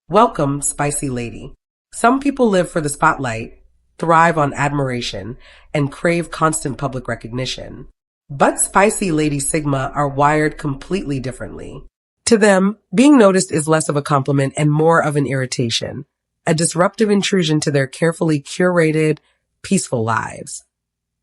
Welcome, Spicy Lady. Some people live for the spotlight, thrive on admiration, and crave constant public recognition. But Spicy Lady Sigma are wired completely differently. To them, being noticed is less of a compliment and more of an irritation, a disruptive intrusion to their carefully curated, peaceful lives.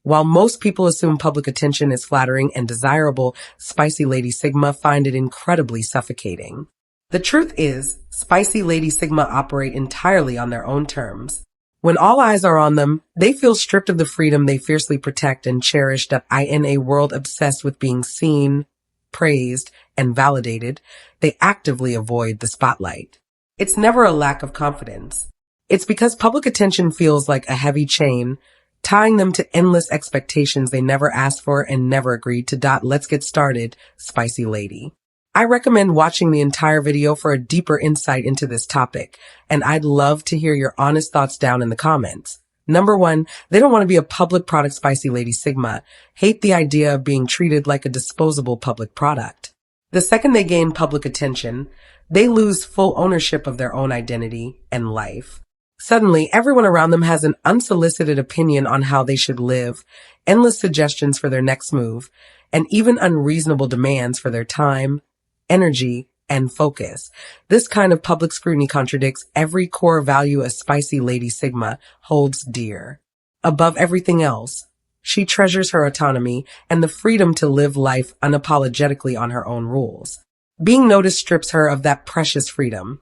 While most people assume public attention is flattering and desirable, Spicy Lady Sigma find it incredibly suffocating. The truth is, Spicy Lady Sigma operate entirely on their own terms. When all eyes are on them, they feel stripped of the freedom they fiercely protect and cherish. In a world obsessed with being seen, praised, and validated, they actively avoid the spotlight. It's never a lack of confidence. It's because public attention feels like a heavy chain, tying them to endless expectations they never asked for and never agreed to. Let's get started, Spicy Lady. I recommend watching the entire video for a deeper insight into this topic, and I'd love to hear your honest thoughts down in the comments. Number 1, they don't want to be a public product. Spicy Lady Sigma hate the idea of being treated like a disposable public product. The second they gain public attention, they lose full ownership of their own identity and life. Suddenly, everyone around them has an unsolicited opinion on how they should live, endless suggestions for their next move, and even unreasonable demands for their time, energy, and focus. This kind of public scrutiny contradicts every core value a Spicy Lady Sigma holds dear. Above everything else, she treasures her autonomy and the freedom to live life unapologetically on her own rules. Being noticed strips her of that precious freedom,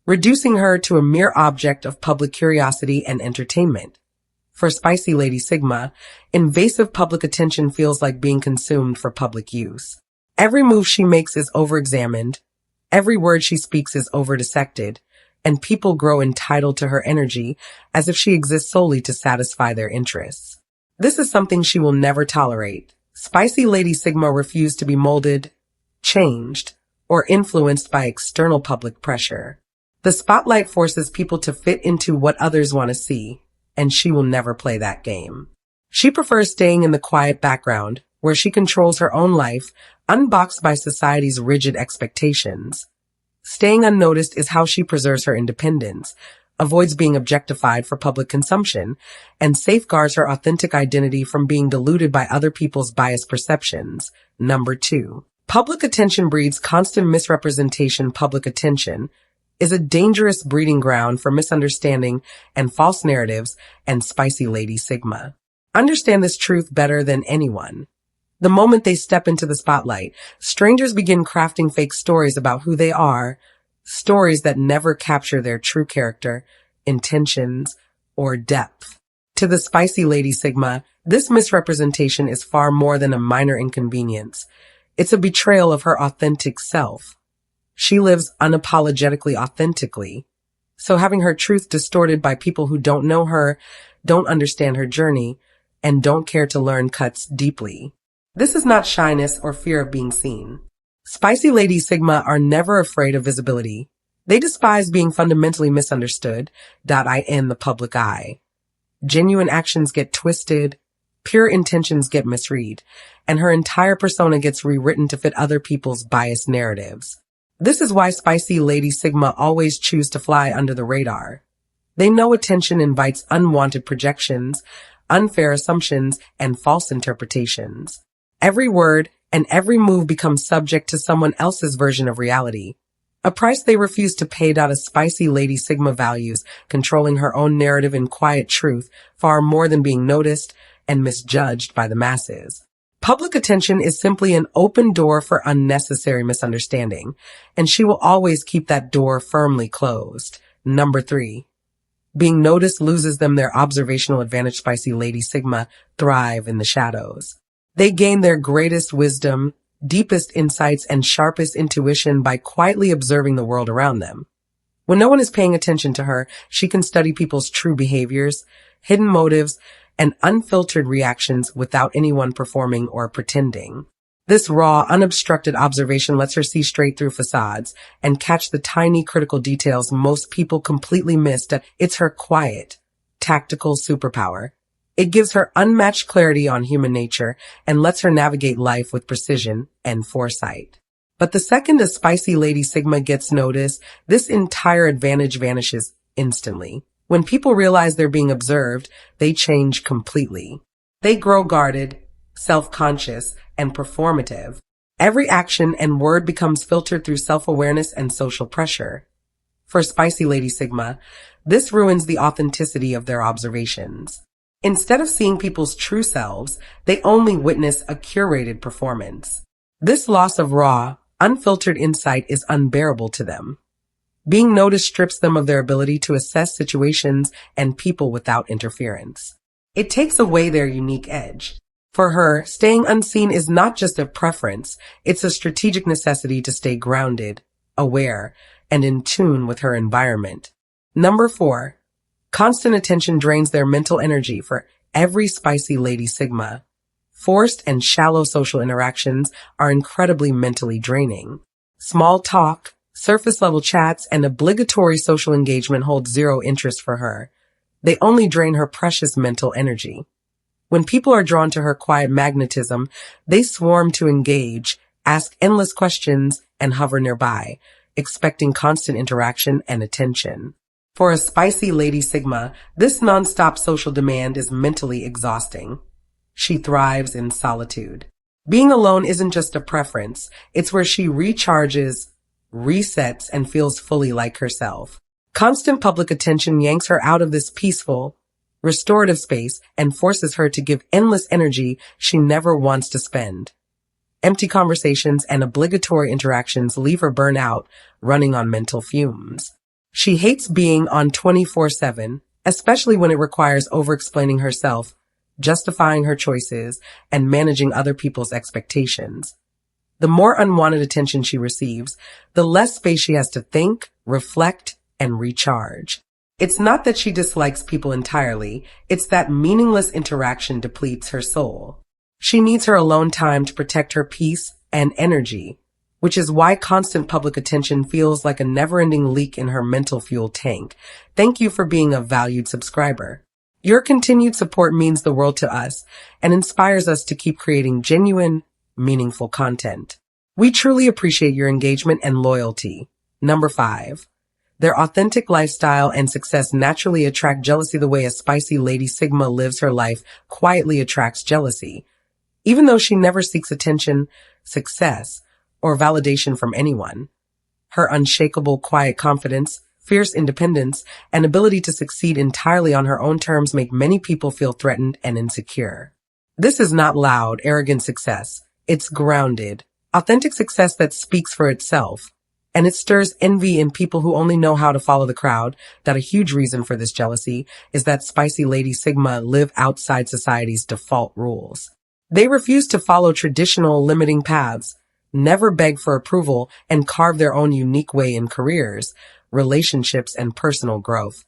reducing her to a mere object of public curiosity and entertainment. For Spicy Lady Sigma, invasive public attention feels like being consumed for public use. Every move she makes is over-examined, every word she speaks is over-dissected, and people grow entitled to her energy as if she exists solely to satisfy their interests. This is something she will never tolerate. Spicy Lady Sigma refuse to be molded, changed, or influenced by external public pressure. The spotlight forces people to fit into what others want to see, and she will never play that game. She prefers staying in the quiet background, where she controls her own life, unboxed by society's rigid expectations. Staying unnoticed is how she preserves her independence, avoids being objectified for public consumption, and safeguards her authentic identity from being diluted by other people's biased perceptions. Number 2. Public attention breeds constant misrepresentation. Public attention is a dangerous breeding ground for misunderstanding and false narratives, and Spicy Lady Sigma understand this truth better than anyone. The moment they step into the spotlight, strangers begin crafting fake stories about who they are, stories that never capture their true character, intentions, or depth. To the Spicy Lady Sigma, this misrepresentation is far more than a minor inconvenience. It's a betrayal of her authentic self. She lives unapologetically authentically. So having her truth distorted by people who don't know her, don't understand her journey, and don't care to learn cuts deeply. This is not shyness or fear of being seen. Spicy Lady Sigma are never afraid of visibility. They despise being fundamentally misunderstood. In the public eye. Genuine actions get twisted, pure intentions get misread, and her entire persona gets rewritten to fit other people's biased narratives. This is why Spicy Lady Sigma always choose to fly under the radar. They know attention invites unwanted projections, unfair assumptions, and false interpretations. Every word and every move becomes subject to someone else's version of reality, a price they refuse to pay. A Spicy Lady Sigma values controlling her own narrative and quiet truth far more than being noticed and misjudged by the masses. Public attention is simply an open door for unnecessary misunderstanding, and she will always keep that door firmly closed. Number 3. Being noticed loses them their observational advantage. Spicy Lady Sigma thrive in the shadows. They gain their greatest wisdom, deepest insights, and sharpest intuition by quietly observing the world around them. When no one is paying attention to her, she can study people's true behaviors, hidden motives, and unfiltered reactions without anyone performing or pretending. This raw, unobstructed observation lets her see straight through facades and catch the tiny critical details most people completely missed. It's her quiet, tactical superpower. It gives her unmatched clarity on human nature and lets her navigate life with precision and foresight. But the second a spicy Lady Sigma gets noticed, this entire advantage vanishes instantly. When people realize they're being observed, they change completely. They grow guarded, self-conscious, and performative. Every action and word becomes filtered through self-awareness and social pressure. For spicy Lady Sigma, this ruins the authenticity of their observations. Instead of seeing people's true selves, they only witness a curated performance. This loss of raw, unfiltered insight is unbearable to them. Being noticed strips them of their ability to assess situations and people without interference. It takes away their unique edge. For her, staying unseen is not just a preference, it's a strategic necessity to stay grounded, aware, and in tune with her environment. Number 4. Constant attention drains their mental energy. For every spicy Lady Sigma, forced and shallow social interactions are incredibly mentally draining. Small talk, surface-level chats, and obligatory social engagement hold zero interest for her. They only drain her precious mental energy. When people are drawn to her quiet magnetism, they swarm to engage, ask endless questions, and hover nearby, expecting constant interaction and attention. For a spicy Lady Sigma, this nonstop social demand is mentally exhausting. She thrives in solitude. Being alone isn't just a preference, it's where she recharges, resets, and feels fully like herself. Constant public attention yanks her out of this peaceful, restorative space and forces her to give endless energy she never wants to spend. Empty conversations and obligatory interactions leave her burnt out, running on mental fumes. She hates being on 24/7, especially when it requires over-explaining herself, justifying her choices, and managing other people's expectations. The more unwanted attention she receives, the less space she has to think, reflect, and recharge. It's not that she dislikes people entirely, it's that meaningless interaction depletes her soul. She needs her alone time to protect her peace and energy, which is why constant public attention feels like a never-ending leak in her mental fuel tank. Thank you for being a valued subscriber. Your continued support means the world to us and inspires us to keep creating genuine, meaningful content. We truly appreciate your engagement and loyalty. Number 5. Their authentic lifestyle and success naturally attract jealousy. The way a spicy Lady Sigma lives her life quietly attracts jealousy. Even though she never seeks attention, success, or validation from anyone, her unshakable quiet confidence, fierce independence, and ability to succeed entirely on her own terms make many people feel threatened and insecure. This is not loud, arrogant success. It's grounded, authentic success that speaks for itself. And it stirs envy in people who only know how to follow the crowd. That a huge reason for this jealousy is that spicy Lady Sigma live outside society's default rules. They refuse to follow traditional limiting paths, never beg for approval, and carve their own unique way in careers, relationships, and personal growth.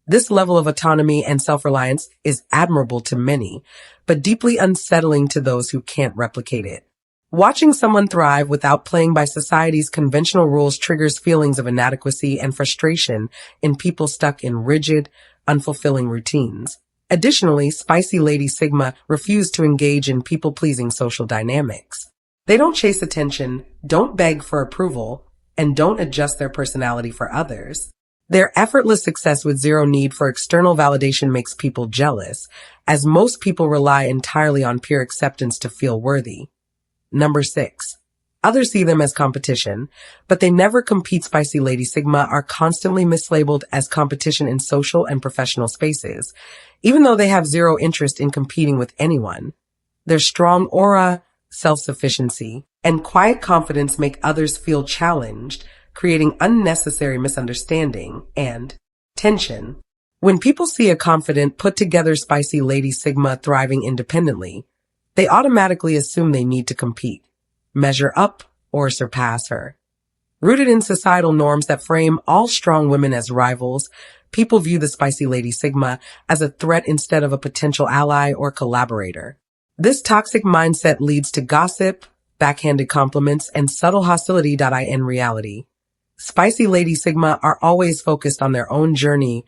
This level of autonomy and self-reliance is admirable to many, but deeply unsettling to those who can't replicate it. Watching someone thrive without playing by society's conventional rules triggers feelings of inadequacy and frustration in people stuck in rigid, unfulfilling routines. Additionally, spicy Lady Sigma refuse to engage in people-pleasing social dynamics. They don't chase attention, don't beg for approval, and don't adjust their personality for others. Their effortless success with zero need for external validation makes people jealous, as most people rely entirely on pure acceptance to feel worthy. Number 6. Others see them as competition, but they never compete. Spicy Lady Sigma are constantly mislabeled as competition in social and professional spaces, even though they have zero interest in competing with anyone. Their strong aura, self-sufficiency, and quiet confidence make others feel challenged, creating unnecessary misunderstanding and tension. When people see a confident, put-together spicy Lady Sigma thriving independently, they automatically assume they need to compete, measure up, or surpass her. Rooted in societal norms that frame all strong women as rivals, people view the spicy Lady Sigma as a threat instead of a potential ally or collaborator. This toxic mindset leads to gossip, backhanded compliments, and subtle hostility. In reality, spicy Lady Sigma are always focused on their own journey,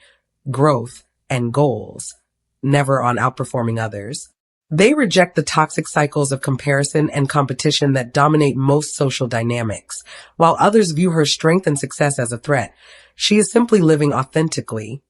growth, and goals, never on outperforming others. They reject the toxic cycles of comparison and competition that dominate most social dynamics. While others view her strength and success as a threat, she is simply living authentically,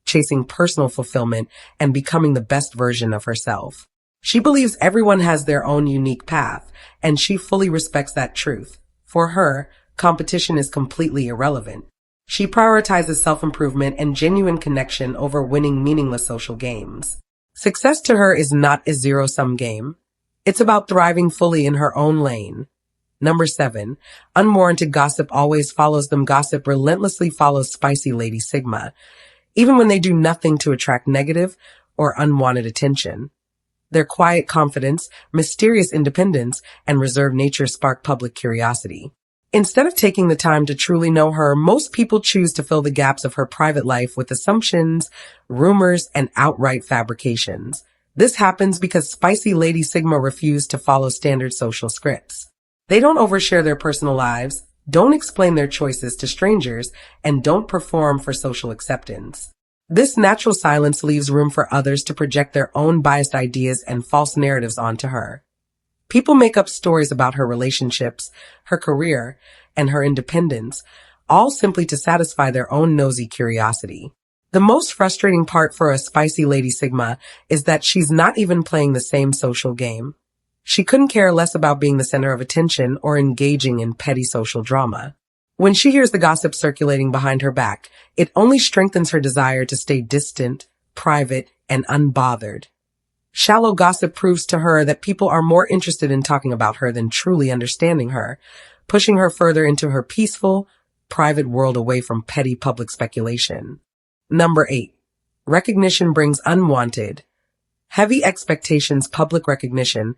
chasing personal fulfillment and becoming the best version of herself. She believes everyone has their own unique path, and she fully respects that truth. For her, competition is completely irrelevant. She prioritizes self-improvement and genuine connection over winning meaningless social games. Success to her is not a zero-sum game. It's about thriving fully in her own lane. Number 7. Unwarranted gossip always follows them. Gossip relentlessly follows Spicy Lady Sigma, even when they do nothing to attract negative or unwanted attention. Their quiet confidence, mysterious independence, and reserved nature spark public curiosity. Instead of taking the time to truly know her, most people choose to fill the gaps of her private life with assumptions, rumors, and outright fabrications. This happens because Spicy Lady Sigma refuse to follow standard social scripts. They don't overshare their personal lives, don't explain their choices to strangers, and don't perform for social acceptance. This natural silence leaves room for others to project their own biased ideas and false narratives onto her. People make up stories about her relationships, her career, and her independence, all simply to satisfy their own nosy curiosity. The most frustrating part for a Spicy Lady Sigma is that she's not even playing the same social game. She couldn't care less about being the center of attention or engaging in petty social drama. When she hears the gossip circulating behind her back, it only strengthens her desire to stay distant, private, and unbothered. Shallow gossip proves to her that people are more interested in talking about her than truly understanding her, pushing her further into her peaceful, private world away from petty public speculation. Number 8. Recognition brings unwanted. Heavy expectations. Public recognition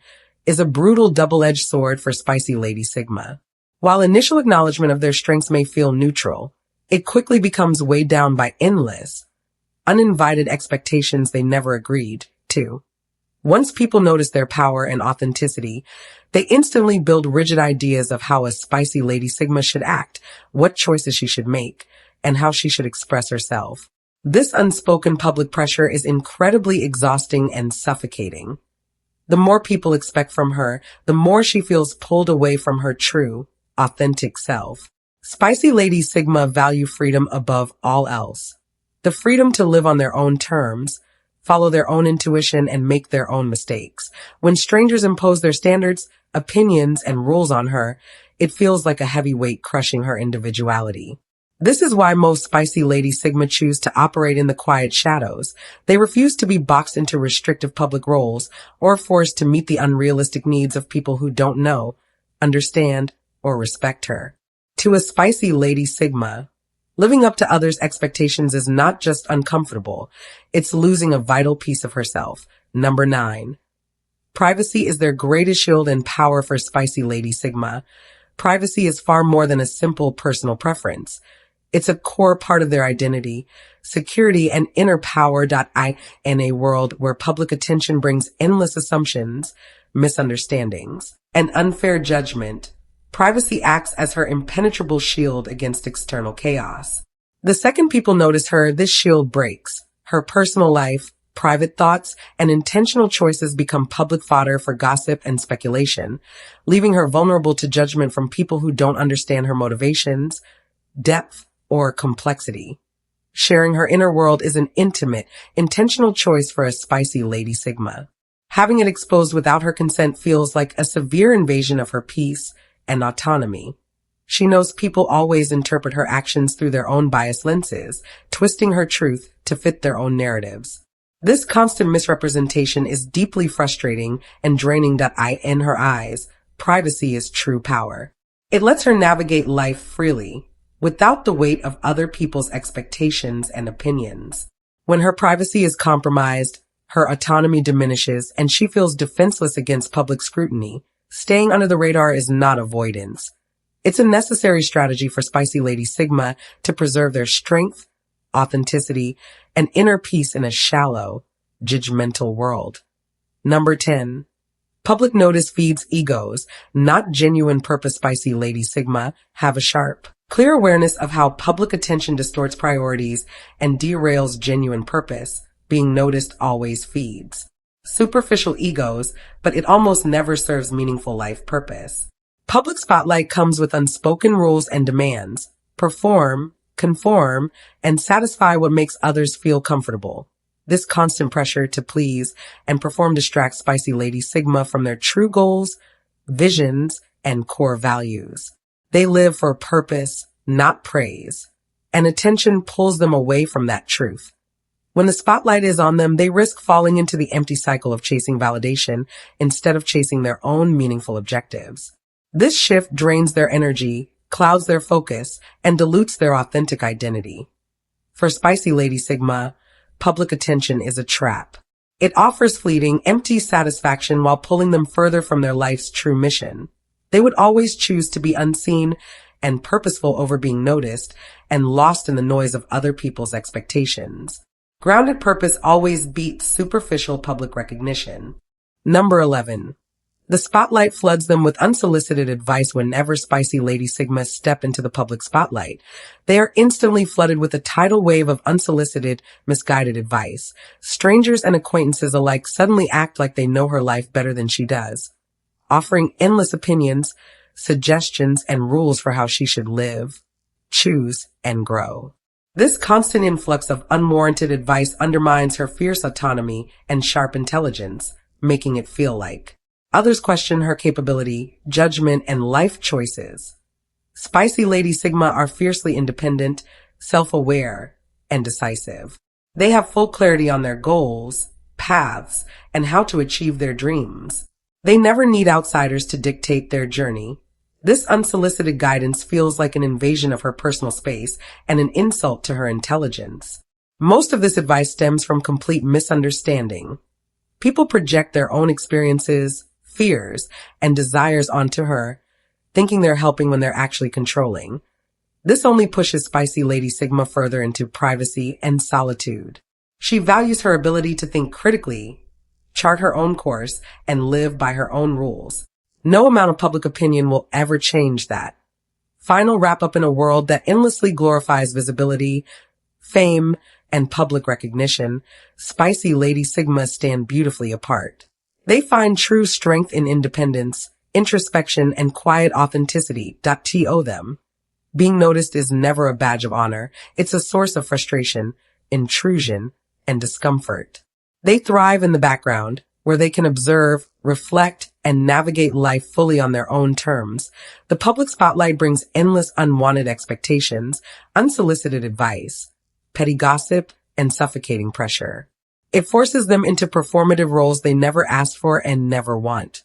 is a brutal double-edged sword for Spicy Lady Sigma. While initial acknowledgement of their strengths may feel neutral, it quickly becomes weighed down by endless, uninvited expectations they never agreed to. Once people notice their power and authenticity, they instantly build rigid ideas of how a Spicy Lady Sigma should act, what choices she should make, and how she should express herself. This unspoken public pressure is incredibly exhausting and suffocating. The more people expect from her, the more she feels pulled away from her true, authentic self. Spicy Lady Sigma value freedom above all else. The freedom to live on their own terms, follow their own intuition, and make their own mistakes. When strangers impose their standards, opinions, and rules on her, it feels like a heavy weight crushing her individuality. This is why most Spicy Lady Sigma choose to operate in the quiet shadows. They refuse to be boxed into restrictive public roles or forced to meet the unrealistic needs of people who don't know, understand, or respect her. To a Spicy Lady Sigma, living up to others' expectations is not just uncomfortable, it's losing a vital piece of herself. Number 9. Privacy is their greatest shield and power for Spicy Lady Sigma. Privacy is far more than a simple personal preference. It's a core part of their identity, security, and inner power. In a world where public attention brings endless assumptions, misunderstandings, and unfair judgment, privacy acts as her impenetrable shield against external chaos. The second people notice her, this shield breaks. Her personal life, private thoughts, and intentional choices become public fodder for gossip and speculation, leaving her vulnerable to judgment from people who don't understand her motivations, depth, or complexity. Sharing her inner world is an intimate, intentional choice for a Spicy Lady Sigma. Having it exposed without her consent feels like a severe invasion of her peace and autonomy. She knows people always interpret her actions through their own biased lenses, twisting her truth to fit their own narratives. This constant misrepresentation is deeply frustrating and draining. In her eyes, privacy is true power. It lets her navigate life freely, without the weight of other people's expectations and opinions. When her privacy is compromised, her autonomy diminishes, and she feels defenseless against public scrutiny. Staying under the radar is not avoidance. It's a necessary strategy for Spicy Lady Sigma to preserve their strength, authenticity, and inner peace in a shallow, judgmental world. Number 10. Public notice feeds egos, not genuine purpose. Spicy Lady Sigma have a sharp, clear awareness of how public attention distorts priorities and derails genuine purpose. Being noticed always feeds. superficial egos, but it almost never serves meaningful life purpose. Public spotlight comes with unspoken rules and demands. Perform, conform, and satisfy what makes others feel comfortable. This constant pressure to please and perform distracts Spicy Lady Sigma from their true goals, visions, and core values. They live for purpose, not praise, and attention pulls them away from that truth. When the spotlight is on them, they risk falling into the empty cycle of chasing validation instead of chasing their own meaningful objectives. This shift drains their energy, clouds their focus, and dilutes their authentic identity. For Spicy Lady Sigma, public attention is a trap. It offers fleeting, empty satisfaction while pulling them further from their life's true mission. They would always choose to be unseen and purposeful over being noticed and lost in the noise of other people's expectations. Grounded purpose always beats superficial public recognition. Number 11. The spotlight floods them with unsolicited advice whenever Spicy Lady Sigma step into the public spotlight. They are instantly flooded with a tidal wave of unsolicited, misguided advice. Strangers and acquaintances alike suddenly act like they know her life better than she does, offering endless opinions, suggestions, and rules for how she should live, choose, and grow. This constant influx of unwarranted advice undermines her fierce autonomy and sharp intelligence, making it feel like others question her capability, judgment, and life choices. Spicy Lady Sigma are fiercely independent, self-aware, and decisive. They have full clarity on their goals, paths, and how to achieve their dreams. They never need outsiders to dictate their journey. This unsolicited guidance feels like an invasion of her personal space and an insult to her intelligence. Most of this advice stems from complete misunderstanding. People project their own experiences, fears, and desires onto her, thinking they're helping when they're actually controlling. This only pushes Spicy Lady Sigma further into privacy and solitude. She values her ability to think critically, chart her own course, and live by her own rules. No amount of public opinion will ever change that. Final wrap up in a world that endlessly glorifies visibility, fame, and public recognition, Spicy Lady Sigma stand beautifully apart. They find true strength in independence, introspection, and quiet authenticity. To them. Being noticed is never a badge of honor. It's a source of frustration, intrusion, and discomfort. They thrive in the background, where they can observe, reflect, and navigate life fully on their own terms. The public spotlight brings endless unwanted expectations, unsolicited advice, petty gossip, and suffocating pressure. It forces them into performative roles they never asked for and never want.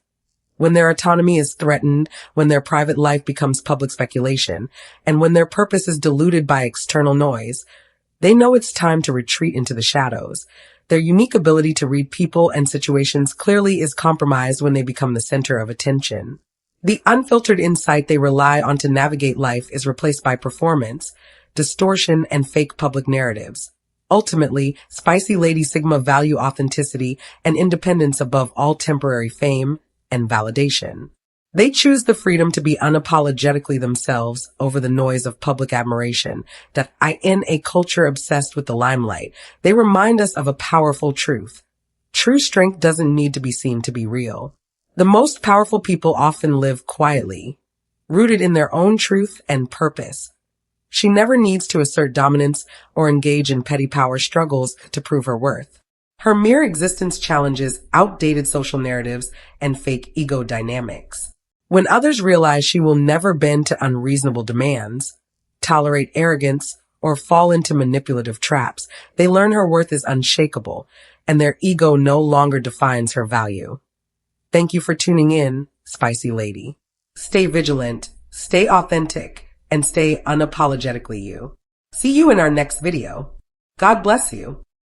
When their autonomy is threatened, when their private life becomes public speculation, and when their purpose is diluted by external noise, they know it's time to retreat into the shadows. Their unique ability to read people and situations clearly is compromised when they become the center of attention. The unfiltered insight they rely on to navigate life is replaced by performance, distortion, and fake public narratives. Ultimately, Spicy Lady Sigma value authenticity and independence above all temporary fame and validation. They choose the freedom to be unapologetically themselves over the noise of public admiration that in a culture obsessed with the limelight. They remind us of a powerful truth. True strength doesn't need to be seen to be real. The most powerful people often live quietly, rooted in their own truth and purpose. She never needs to assert dominance or engage in petty power struggles to prove her worth. Her mere existence challenges outdated social narratives and fake ego dynamics. When others realize she will never bend to unreasonable demands, tolerate arrogance, or fall into manipulative traps, they learn her worth is unshakable, and their ego no longer defines her value. Thank you for tuning in, Spicy Lady. Stay vigilant, stay authentic, and stay unapologetically you. See you in our next video. God bless you.